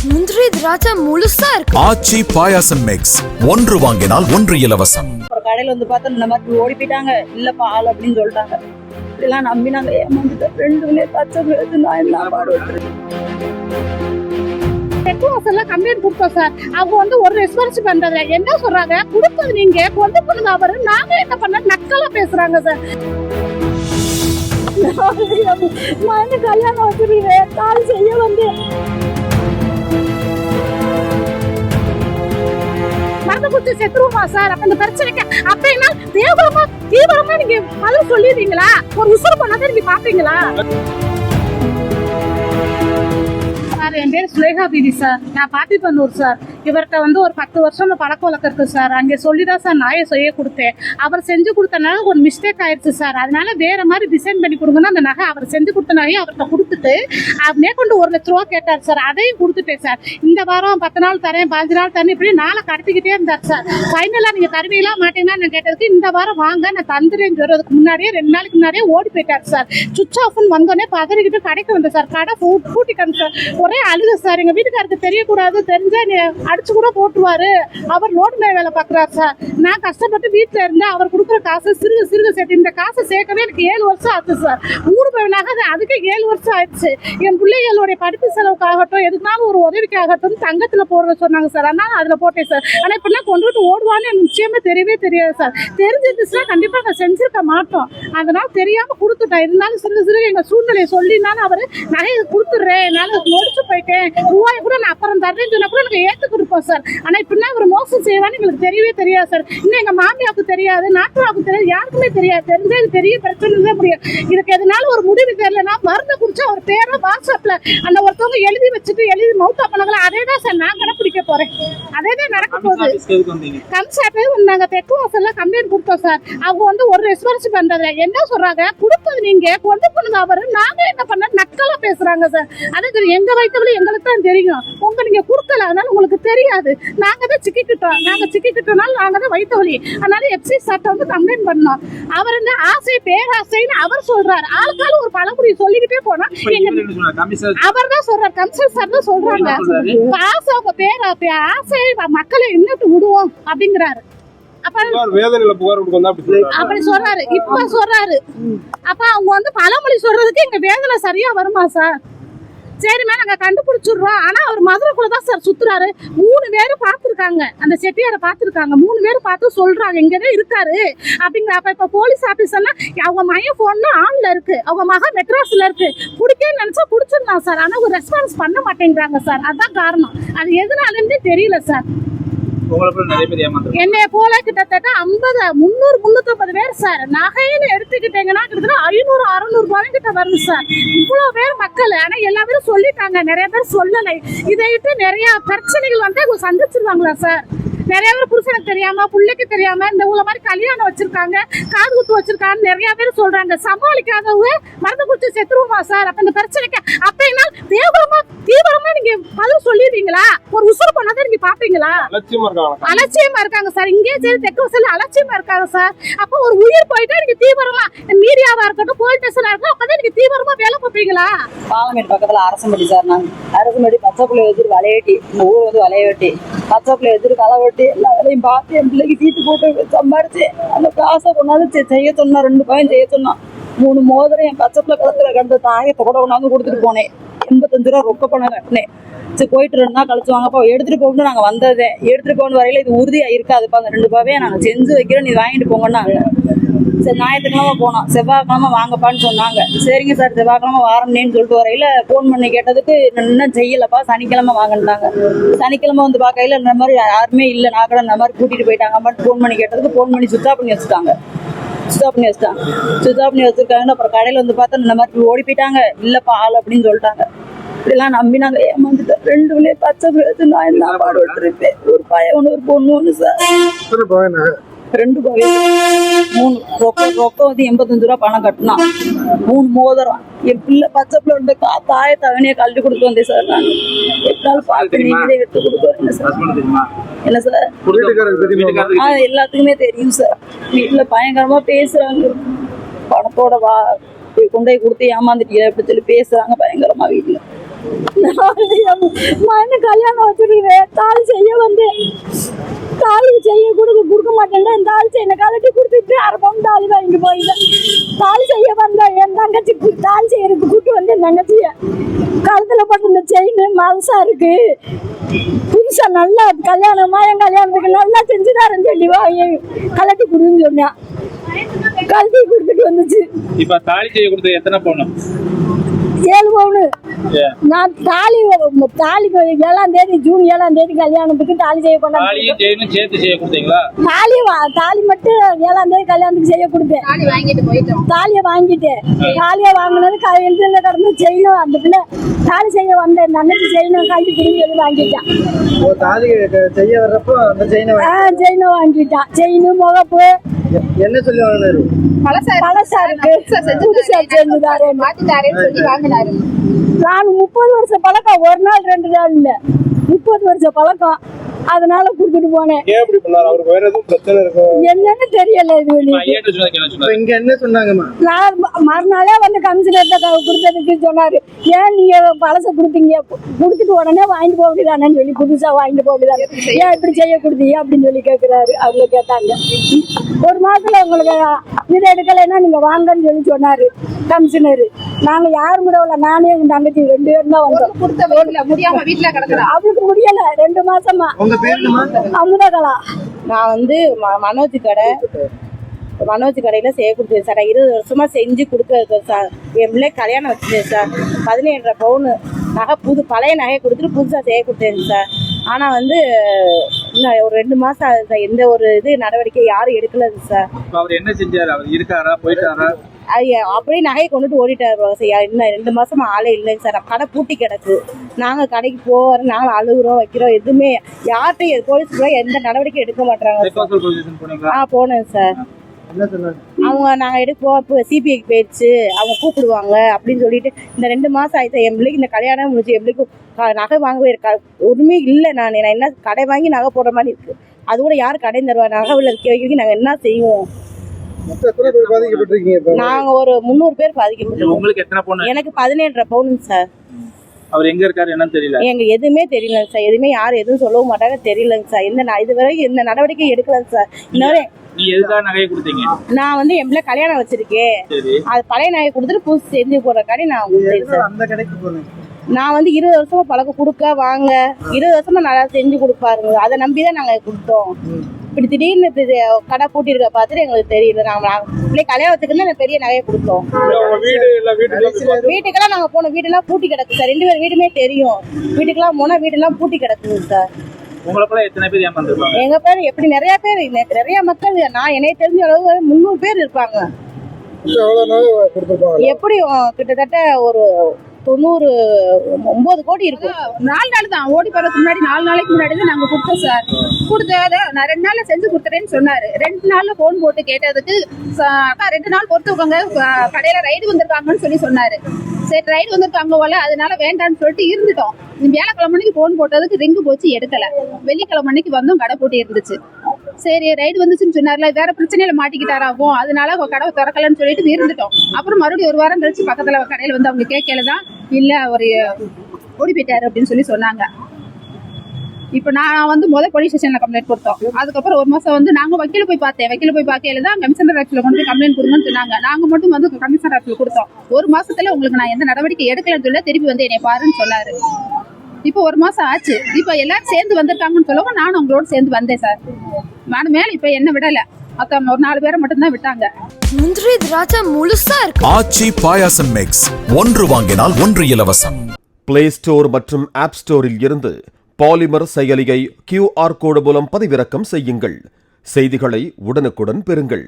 முந்திரி திராட்சை முழுசா இருக்கு. ஆச்சி பாயாசம் மிக்ஸ், ஒன்று வாங்கினால் ஒன்று இலவசம். கடையில வந்து பார்த்தா இந்த மாதிரி ஓடி போயிட்டாங்க, இல்ல பால் அப்படின்னு சொல்லிட்டாங்க. இதெல்லாம் நம்பி நாங்க ஏமாந்துட்டோம். 2 பச்சை நான் என்ன பாடுபட்டு கம்ப்ளைண்ட் கொடுத்தோம் சார். அவங்க வந்து ஒரு ரெஸ்பான்ஸ் பண்றது என்ன சொல்றாங்க, கொடுத்தது நீங்க கொண்டு போனது அவரு, நாங்க என்ன பண்ண நக்கலா பேசுறாங்க சார். கல்யாணம் வச்சிருக்கீங்க, கால் செய்ய வந்து மருந்து குடிச்சு செத்துருவோமா சார்? அப்ப இந்த பிரச்சனைக்கு அப்படின்னா தீவிரமா நீங்க பதில் சொல்லிடுறீங்களா? ஒரு உசுறு பண்ணாதான் நீங்க பாப்பீங்களா? சார், என் பேர் சுலேகா பீதி சார். நான் பாத்திப்பன்னூர் சார். இவர்கிட்ட வந்து ஒரு 10 வருஷம் பழக்க வழக்கம் இருக்கு சார். அங்கே சொல்லிதான் சார் நாயை செய்ய கொடுத்தேன். அவர் செஞ்சு கொடுத்தனால ஒரு மிஸ்டேக் ஆயிடுச்சு சார். அதனால வேற மாதிரி டிசைன் பண்ணி கொடுங்கன்னா அந்த நகை அவர் செஞ்சு கொடுத்த நகையை அவர்கிட்ட கொடுத்துட்டு மேற்கொண்டு 1 லட்ச ரூபா கேட்டார் சார். அதையும் கொடுத்துட்டேன் சார். இந்த வாரம் 10 நாள் தரேன், 15 நாள் தரேன், இப்படி நாளை கடத்திக்கிட்டே இருந்தார் சார். ஃபைனலா நீங்க தருவீங்களா மாட்டீங்கன்னா நான் கேட்டதுக்கு இந்த வாரம் வாங்க நான் தந்துறேன்னு சொல்றதுக்கு முன்னாடியே 2 நாளைக்கு முன்னாடியே ஓடி போயிட்டார் சார். சுவிட்ச் ஆஃப்னு வந்தோடனே பதறிக்கிட்டு கடைக்கு வந்தேன் சார். கடை பூட்டிட்டாங்க சார். ஒரே அழுக சார். எங்க வீட்டுக்காருக்கு தெரியக்கூடாது, தெரிஞ்சா அடிச்சு கூட போட்டுருவாரு. அவர் லோடு மேல வேலை பாக்குறாரு சார். நான் கஷ்டப்பட்டு வீட்டுல இருந்து அவர் கொடுக்குற காசு சிறுக சேர்த்து இந்த காசை சேர்க்கவே எனக்கு 7 வருஷம் ஆச்சு சார். 3 பவுனாக அதுக்கு 7 வருஷம் ஆயிடுச்சு. என் பிள்ளைகளுடைய படிப்பு செலவுக்காகட்டும் எதுக்குனாலும் ஒரு உதவிக்காகட்டும் தங்கத்துல போடுற சொன்னாங்க சார். அதனால அதுல போட்டேன் சார். ஆனா இப்பெல்லாம் கொண்டுட்டு ஓடுவான்னு எனக்கு நிச்சயமே தெரியவே தெரியாது சார். தெரிஞ்சிருந்துச்சுன்னா கண்டிப்பா நான் செஞ்சிருக்க மாட்டோம். அதனால தெரியாம கொடுத்துட்டேன். இருந்தாலும் சிறு எங்க சூழ்நிலையை சொல்லினாலும் அவரு நகையை கொடுத்துடுறேன், என்னால முடிச்சு போயிட்டேன், ரூபாய் கூட நான் அப்புறம் தர்றேன்னு சொன்னா கூட எனக்கு ஏத்து கொடுப்போம் சார். ஆனா இப்படின்னா ஒரு மோசம் செய்வான்னு எங்களுக்கு தெரியவே தெரியாது சார். இன்னும் எங்க மாமியாவுக்கு தெரியாது, நாட்டுவாவுக்கு தெரியாது, யாருக்குமே தெரியாது. தெரிஞ்சே இது பெரிய பிரச்சனை முடியும். இதுக்கு எதனால ஒரு முடிவு தெரியலன்னா மருந்து குடிச்சா ஒரு பேரை வாட்ஸ்அப்ல அந்த ஒருத்தவங்க எழுதி வச்சுட்டு எழுதி மவுத்தா பண்ணாங்களா, அதே தான் சார் நான் கடைப்பிடிக்க போறேன். அதே தான் நடக்க போகுது. கம்சாப்பே நாங்க தெற்கு வாசல்ல கம்ப்ளைண்ட் கொடுத்தோம் சார். அவங்க வந்து ஒரு ரெஸ்பான்ஸ் பண்றது என்ன சொல்றாங்க, கொடுத்தது நீங்க கொண்டு போனது அவரு, நாங்க என்ன பண்ண நக்கலா பேசுறாங்க சார். அது எங்க வைத்தவளை எங்களுக்கு தான் தெரியும். உங்க நீங்க கொடுக்கல, அதனால உங்களுக்கு தெரியாது. நாங்க தான் சிக்கிக்கிட்டோம். நாங்க சிக்கிக்கிட்டோம்னால நாங்க தான் வைத்தவழி. அதனால எஃப்சி சார்ட்ட வந்து கம்ப்ளைண்ட் பண்ணோம். அவர் என்ன ஆசை பேராசைன்னு அவர் சொல்றாரு. ஆளுக்கால ஒரு பழங்குடி சொல்லிக்கிட்டே போனா அவர் தான் சொல்றாரு. கமிஷன் சார் தான் சொல்றாங்க. ஆசை உங்க பேராசை ஆசை மக்களை இன்னட்டு விடுவோம் அப்படிங்கிறாரு. அப்படி சொல்றாரு. இப்ப சொல்றாரு. அப்ப அவங்க வந்து பழமொழி சொல்றதுக்கு எங்க வேதனை சரியா வருமா சார்? சரிம்மா நாங்க கண்டுபிடிச்சிடுறோம். ஆனா அவர் மதுரைக்குள்ளதான் சார் சுத்துறாரு. 3 பேரும் பாத்துருக்காங்க, அந்த செட்டியாரை பாத்துருக்காங்க. 3 பேரும் பார்த்து சொல்றாங்க இங்கதான் இருக்காரு அப்படிங்கிற. அப்ப இப்ப போலீஸ் ஆபீசர்னா அவங்க மையம் போன் ஆன்ல இருக்கு, அவங்க மகா மெட்ராஸ்ல இருக்கு. பிடிக்கன்னு நினைச்சா பிடிச்சிடலாம் சார். ஆனா ஒரு ரெஸ்பான்ஸ் பண்ண மாட்டேங்கிறாங்க சார். அதுதான் காரணம். அது எதுனாலுமே தெரியல சார். என்னைய போல கிட்டத்தட்ட 50, 300, 350 பேர் சார். நகைன்னு எடுத்துக்கிட்டீங்கன்னா கிட்டத்தட்ட 500, 600 ரூபாய் கிட்ட வருது சார். இவ்வளவு பேர் மக்கள். ஆனா எல்லா பேரும் சொல்லிட்டாங்க, நிறைய பேர் சொல்லலை. இதை விட்டு நிறைய பிரச்சனைகள் வந்து சந்திச்சிருவாங்களா சார்? நிறைய பேர் புருஷனுக்கு தெரியாம, பிள்ளைக்கு தெரியாம இந்த ஊர்ல மாதிரி கல்யாணம் வச்சிருக்காங்க, காது குத்து வச்சிருக்காங்க, நிறைய பேர் சொல்றாங்க. சமாளிக்காதவங்க மருந்து குடிச்சு செத்துருவோமா சார்? அப்ப இந்த பிரச்சனைக்கு அப்படின்னா தீவிரமா நீங்க பதில் சொல்லிடுறீங்களா? ஒரு உசுறு பண்ணாதான் நீங்க பாப்பீங்களா? அலட்சியமா இருக்காங்க சார். இங்கே சரி தெற்கு வசல்ல அலட்சியமா இருக்காங்க சார். அப்ப ஒரு உயிர் போயிட்டா நீங்க தீவிரமா மீடியாவா இருக்கட்டும், போலீஸ் ஸ்டேஷனா இருக்கட்டும், அப்பதான் நீங்க தீவிரமா வேலை பார்ப்பீங்களா? பாலமேடு பக்கத்துல அரசம்படி சார். நாங்க அரசம்படி பச்சை பிள்ளை எதிர் வலையட்டி, இந்த ஊர் வந்து வலையட்டி, பச்சை பிள்ளை எதிர் கதை வெட்டி எல்லா வேலையும் பார்த்து என் பிள்ளைக்கு சீட்டு போட்டு சம்பாரிச்சு அந்த காசை கொண்டாந்து செய்ய சொன்னா. 2 பையன் செய்ய சொன்னான். 3 மோதிரம் என் பச்சை பிள்ளை களத்துல கண்டு தாயத்தை கூட கொண்டாந்து கொடுத்துட்டு போனேன். 85 ரூபா ரொக்க பணம் கட்டினேன். சரி போயிட்டு 2 நாள் கழிச்சு வாங்கப்பா எடுத்துட்டு போகணும். நாங்க வந்ததே எடுத்துட்டு போகணும் வரையில இது உறுதியா இருக்காதுப்பா, அந்த 2 ரூபாவே நாங்க செஞ்சு வைக்கிறோம், நீ வாங்கிட்டு போங்கன்னாங்க. சரி ஞாயிற்றுக்கிழமை போனோம். செவ்வாய்க்கிழமை வாங்கப்பான்னு சொன்னாங்க. சரிங்க சார் செவ்வாய்க்கிழமை வாரம்னேன்னு சொல்லிட்டு வரையில ஃபோன் பண்ணி கேட்டதுக்கு இன்னும் செய்யலப்பா, சனிக்கிழமை வாங்கினாங்க. சனிக்கிழமை வந்து பார்க்கையில இந்த மாதிரி யாருமே இல்லை, நான் கூட இந்த மாதிரி கூட்டிட்டு போயிட்டாங்க. மட்டும் ஃபோன் பண்ணி கேட்டதுக்கு ஃபோன் பண்ணி சுத்தா பண்ணி வச்சுட்டாங்க. சுத்தா பண்ணி வச்சிருக்காங்க. அப்புறம் கடையில வந்து பார்த்தா இந்த மாதிரி ஓடி போயிட்டாங்க, இல்லப்பா ஆள் அப்படின்னு சொல்லிட்டாங்க. இப்படிலாம் நம்பி நாங்க ஏமாந்துட்டோம். 2 பச்சை நான் என்ன பாடுபட்டுருப்பேன். ஒரு பையன் ஒன்று, ஒரு பொண்ணு ஒன்று சார். 2 பையன், 3 ரொக்கம் வந்து 85 ரூபா பணம் கட்டினா. 3 மோதிரம். என் பிள்ளை பச்சை பிள்ளை வந்து தாய தவணையை கழட்டி கொடுத்து வந்தேன் சார். நான் எப்படினாலும் பார்த்து நீங்களே எடுத்து கொடுக்குறேன் சார். என்ன சார்? எல்லாத்துக்குமே தெரியும் சார். வீட்டுல பயங்கரமா பேசுறாங்க. பணத்தோட கொண்டு போய் கொடுத்து ஏமாந்துட்டீங்க அப்படி சொல்லி பேசுறாங்க பயங்கரமா வீட்டுல. மகனை கல்யாணம் வச்சுருக்கிறேன். தாலி செய்ய வந்தேன். தாலி செய்ய கொடுக்க மாட்டேன்டா. இந்த தாலி செய்ய கலட்டி கொடுத்துட்டு அரை பவுன் தாலி வாங்கிட்டு போயிட்டேன். தாலி செய்ய வந்தேன். என் தங்கச்சி தாலி செய்யறதுக்கு கூட்டு வந்து என் தங்கச்சிய கழுத்துல போட்டு இந்த செயின் மலசா இருக்கு, புதுசா நல்லா கல்யாணமா என் கல்யாணத்துக்கு நல்லா செஞ்சுதாரன்னு சொல்லி கலட்டி கொடுன்னு சொன்னேன். கல்வி கொடுத்துட்டு வந்துச்சு. இப்ப தாலி செய்ய கொடுத்தது எத்தனை பவுன்? 7 பவுனு. நான் தாலி 7ஆம் தேதி ஜூன் 7ஆம் தேதி கல்யாணத்துக்கு தாலி செய்ய கொண்டாந்து சேர்த்து செய்ய கொடுத்தீங்களா? தாலி மட்டும் 7ஆம் தேதி கல்யாணத்துக்கு செய்ய கொடுத்தேன். தாலியை வாங்கிட்டேன். தாலியை வாங்கினது எழுத்துல கடந்து செய்யணும். அந்த பிள்ளை தாலி செய்ய வந்தேன். தங்கச்சி செய்யணும் கல்வி திரும்பி சொல்லி வாங்கிட்டான். தாலி செய்ய வர்றப்போ அந்த செயினை வாங்கிட்டான். செயின் முகப்பு என்ன சொல்லி வாங்கினாரு? பழசா இருக்கு, புதுசா செஞ்சுதாரு. நான் 30 வருஷம் பழக்கம், ஒரு நாள் 2 நாள் இல்ல, 30 வருஷம் பழக்கம். அதனால குடுத்துட்டு போனேன். என்னன்னு தெரியல. இது இங்க என்ன சொன்னாங்கம்மா? நான் மறுநாளே வந்து கமிஷனர் கொடுத்ததுக்கு சொன்னாரு, ஏன் நீங்க பழச கொடுத்தீங்க, குடுத்துட்டு உடனே வாங்கிட்டு போக வேண்டியதானு சொல்லி புதுசா வாங்கிட்டு போக வேண்டியதானே, ஏன் இப்படி செய்ய கொடுத்தீங்க அப்படின்னு சொல்லி கேட்கிறாரு. அவங்க கேட்டாங்க. ஒரு மாசத்துல உங்களுக்கு இதை எடுக்கலைன்னா நீங்க வாங்கன்னு சொல்லி சொன்னாரு கமிஷனர். நாங்க யாரும் கூட இல்ல, நானே எங்க தங்கச்சி 2 பேரும் தான் வந்தோம். அவளுக்கு முடியல 2 மாசமா. அமுதகலா. நான் வந்து மனோஜ் கடையில செய்ய கொடுத்தேன் சார். 20 வருஷமா செஞ்சு கொடுக்க சார். என் பிள்ளை கல்யாணம் வச்சுட்டேன் சார். 17.5 பவுனு நகை, பழைய நகையை கொடுத்துட்டு புதுசாக செய்ய கொடுத்தேன் சார். ஆனால் வந்து இன்னும் ஒரு 2 மாசம் ஆகுது சார். எந்த ஒரு நடவடிக்கை யாரும் எடுக்கலது சார். அவர் என்ன செஞ்சாரு? அவர் இருக்காரா, போயிட்டாரா? அப்படியே நகையை கொண்டுட்டு ஓடிட்டாரு சார். இன்னும் 2 மாசமா ஆளே இல்லைங்க சார். கடை பூட்டி கிடக்கு. நாங்கள் கடைக்கு போகிறோம், நாங்கள் அழுகுறோம், வைக்கிறோம், எதுவுமே யார்கிட்டையும் போலீஸ் கூட எந்த நடவடிக்கையும் எடுக்க மாட்டாங்க. போனேன் சார். அவங்க நாங்கள் சிபிஐக்கு போயிடுச்சு, அவங்க கூப்பிடுவாங்க அப்படின்னு சொல்லிட்டு இந்த 2 மாசம் ஆயிடுச்சு. என் பிள்ளைக்கு இந்த கல்யாணம் முடிச்சு என் பிள்ளைக்கு நகை வாங்கவே ஒன்றுமே இல்லை. நான் என்ன கடை வாங்கி நகை போடுற மாதிரி இருக்கு. அது கூட யார் கடை தருவா? நகை வைக்க நாங்கள் என்ன செய்வோம்? நாங்க ஒரு 300 பேர் பாதிக்கப்பட்டோம். உங்களுக்கு எத்தனை பவுன்? எனக்கு 17.5 பவுன் சார். அவர் எங்க இருக்காரு என்னன்னு தெரியல. எங்க எதுவுமே தெரியலங்க சார். எதுவுமே யாரும் எதுவும் சொல்லவும் மாட்டாங்க. தெரியலங்க சார். இதுவரைக்கும் எந்த நடவடிக்கை எடுக்கலங்க சார். இன்னொரு நீ எதுக்காக நகையை கொடுத்தீங்க? நான் வந்து என் பிள்ளை கல்யாணம் வச்சிருக்கேன். அது பழைய நகையை கொடுத்துட்டு புதுசு செஞ்சு போடுற கடை நான் கொடுத்தேன் சார். அந்த கடைக்கு போனேன். நான் வந்து 20 வருஷமா பழக்கம் கொடுக்க வாங்க 20 வருஷமா நல்லா செஞ்சு கொடுப்பாருங்க. அதை நம்பிதான் நாங்க கொடுத்தோம். இப்படி திடீர்னு கடை பூட்டிருக்க பார்த்துட்டு எங்களுக்கு தெரியல. நாங்க பிள்ளை கல்யாணத்துக்கு தான் பெரிய நகையை கொடுத்தோம். வீட்டுக்கெல்லாம் நாங்க போனோம். வீடெல்லாம் பூட்டி கிடக்கு சார். 2 பேர் வீடுமே தெரியும். வீட்டுக்கெல்லாம் போனா வீடெல்லாம் பூட்டி கிடக்குது சார். எத்தனை பேர் ஏமாந்துருப்பாங்க? எங்க பேர் எப்படி நிறைய பேர், நிறைய மக்கள். நான் எனக்கு தெரிஞ்ச அளவு 300 பேர் இருப்பாங்க. எப்படி கிட்டத்தட்ட ஒரு 99 கோடி இருக்கும். 4 நாள் தான் ஓடி போறதுக்கு முன்னாடி 4 நாளைக்கு முன்னாடி தான் நாங்க கொடுத்தோம் சார். கொடுத்தத நான் 2 நாள்ல செஞ்சு கொடுத்துறேன்னு சொன்னாரு. 2 நாள்ல போன் போட்டு கேட்டதுக்கு அக்கா 2 நாள் பொறுத்துக்கோங்க, கடையில ரைடு வந்திருக்காங்கன்னு சொல்லி சொன்னாரு. சரி ரைடு வந்திருக்காங்க போல, அதனால வேண்டான்னு சொல்லிட்டு இருந்துட்டோம். வியாழக்கிழமை அன்னைக்கு போன் போட்டதுக்கு ரிங்கு போச்சு, எடுக்கல. வெள்ளிக்கிழமை அன்னைக்கு வந்தும் கடை போட்டு இருந்துச்சு. சரி ரைடு வந்துச்சுன்னு சொன்னார்ல, வேற பிரச்சனையில மாட்டிக்கிட்டாராகும், அதனால கடை திறக்கலன்னு சொல்லிட்டு இருந்துட்டோம். அப்புறம் மறுபடியும் 1 வாரம் கழிச்சு பக்கத்துல கடையில வந்து அவங்க கேட்கலதான், இல்ல அவர் ஓடி போயிட்டாரு அப்படின்னு சொல்லி சொன்னாங்க. இப்ப நான் வந்து போலீஸ் ஸ்டேஷன்ல கம்ப்ளைண்ட் கொடுத்தோம். அதுக்கப்புறம் 1 மாசம் வந்து நாங்க வக்கீல போய் பார்த்தேன். வக்கீல போய் பார்க்கல தான் கமிஷனர் ஆஃபீஸ்ல கொண்டு கம்ப்ளைண்ட் கொடுங்கன்னு சொன்னாங்க. நாங்க மட்டும் வந்து கமிஷனர் ஆஃபீஸ்ல கொடுத்தோம். 1 மாசத்துல உங்களுக்கு நான் எந்த நடவடிக்கை எடுக்கலன்னு சொல்ல திருப்பி வந்து என்னை பாருன்னு சொன்னாரு. இப்போ 1 மாசம் ஆச்சு. இப்ப எல்லாரும் சேர்ந்து வந்திருக்காங்கன்னு சொல்லவும் நானும் அவங்களோட சேர்ந்து வந்தேன் சார். நானும் மேல இப்ப என்ன விடல, அப்புறம் ஒரு 4 பேரை மட்டும் தான் விட்டாங்க. முந்திரி திராட்சை முழுசா இருக்கு. ஆச்சி பாயாசம் மிக்ஸ், 1 வாங்கினால் 1 இலவசம். பிளே ஸ்டோர் மற்றும் ஆப் ஸ்டோரில் இருந்து பாலிமர் செயலியை QR கோடு மூலம் பதிவிறக்கம் செய்யுங்கள். செய்திகளை உடனுக்குடன் பெறுங்கள்.